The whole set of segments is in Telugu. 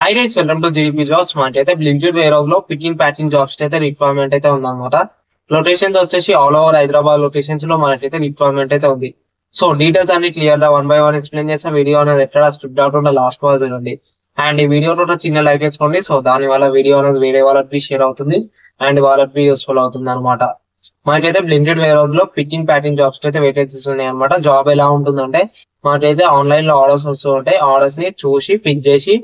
High rise welcome to GDP jobs. మనకైతే బ్లింకిడ్ వేర్ హౌస్ లో పికింగ్ ప్యాకింగ్ జాబ్స్ అయితే రిక్వైర్మెంట్ అయితే ఉందన్నమాట. లొకేషన్స్ వచ్చేసి ఆల్ ఓవర్ హైదరాబాద్ లొకేషన్స్ లో మనకైతే రిక్వైర్మెంట్ అయితే ఉంది. సో డీటెయిల్స్ అన్ని క్లియర్ గా 1 by 1 ఎక్స్ప్లెయిన్ చేసిన వీడియో అనేది ఎక్కడ స్క్రిప్ట్ అవుతుందో లాస్ట్ వరకు చూడండి. అండ్ ఈ వీడియోలో చిన్న లైక్ చేసుకోండి. సో దాని వల్ల వీడియో అనేది వేరే వాళ్ళకి షేర్ అవుతుంది అండ్ వాళ్ళకి యూస్ఫుల్ అవుతుంది అనమాట. మనకైతే బ్లింకిడ్ వేర్ హౌస్ లో పికింగ్ ప్యాకింగ్ జాబ్స్ అయితే వేకెన్సీస్ ఉన్నాయి అనమాట. జాబ్ ఎలా ఉంటుందంటే మనకైతే ఆన్లైన్ లో ఆర్డర్స్ వస్తూ ఉంటాయి. ఆర్డర్స్ ని చూసి పిక్ చేసి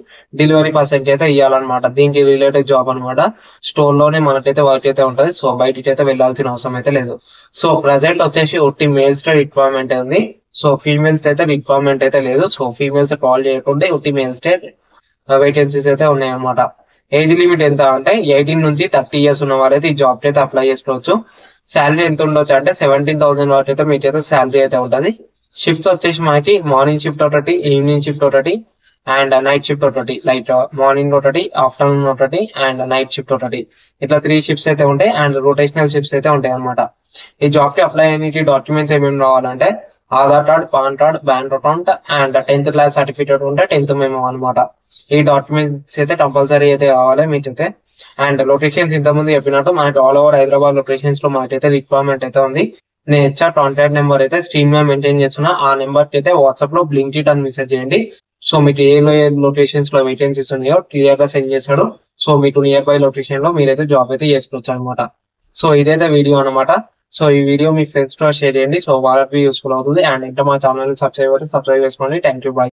డెలివరీ పర్సెంట్ అయితే ఇవ్వాలన్నమాట. దీనికి రిలేటెడ్ జాబ్ అనమాట. స్టోర్ లోనే మనకైతే వర్క్ అయితే ఉంటది. సో బయటికి అయితే వెళ్లాల్సిన అవసరం అయితే లేదు. సో ప్రజెంట్ వచ్చేసి ఒట్టి మేల్స్ రిక్వైర్మెంట్ ఉంది. సో ఫీమేల్స్ అయితే రిక్వైర్మెంట్ అయితే లేదు. సో ఫీమేల్స్ కాల్ చేయకుండా ఒట్టి మేల్స్ వేకెన్సీస్ అయితే ఉన్నాయి అనమాట. ఏజ్ లిమిట్ ఎంత అంటే 18 నుంచి 30 ఇయర్స్ ఉన్న వాళ్ళైతే ఈ జాబ్ అయితే అప్లై చేసుకోవచ్చు. శాలరీ ఎంత ఉండొచ్చు అంటే 17,000 వరకు అయితే మీకైతే శాలరీ అయితే ఉంటది. షిఫ్ట్స్ వచ్చేసి మనకి మార్నింగ్ షిఫ్ట్ ఒకటి, ఈవినింగ్ షిఫ్ట్ ఒకటి అండ్ నైట్ షిఫ్ట్ ఒకటి. లైక్ మార్నింగ్ ఒకటి, ఆఫ్టర్నూన్ ఒకటి అండ్ నైట్ షిఫ్ట్ ఒకటి. ఇట్లా 3 షిఫ్ట్స్ అయితే ఉంటాయి అండ్ రొటేషనల్ షిఫ్ట్స్ అయితే ఉంటాయి అనమాట. ఈ జాబ్ కి అప్లై అయ్యే డాక్యుమెంట్స్ ఏమేమి రావాలంటే Aadhaar card, pan card, bank account and 10th class certificate ఉంటే 10th మేము అనమాట. ఈ డాక్యుమెంట్స్ అయితే కంపల్సరీ అయితే కావాలి మీకైతే. అండ్ లొకేషన్స్ ఇంతకుముందు చెప్పినట్టు మనకి ఆల్ ఓవర్ హైదరాబాద్ లొకేషన్స్ లో మనకైతే రిక్వైర్మెంట్ అయితే ఉంది. నేను హెచ్ఆర్ కాంటాక్ట్ నెంబర్ అయితే స్క్రీన్ మీద మెయింటైన్ చేస్తున్నా. ఆ నెంబర్ కి అయితే వాట్సాప్ లో బ్లింకిట్ అని మెసేజ్ చేయండి. సో మీకు ఏ లొకేషన్స్ లో వేకెన్సీస్ ఉన్నాయో క్లియర్ గా సెండ్ చేస్తాడు. సో మీకు నియర్ బై లొకేషన్ లో మీరైతే జాబ్ అయితే చేసుకోవచ్చు అనమాట. సో ఇదైతే వీడియో అనమాట. సో ఈ వీడియో మీ ఫ్రెండ్స్ తో షేర్ చేయండి. సో వాళ్ళకి యూస్ఫుల్ అవుతుంది. అండ్ ఇంకా మా ఛానల్ సబ్స్క్రైబ్ చేసుకోండి. Thank you, by.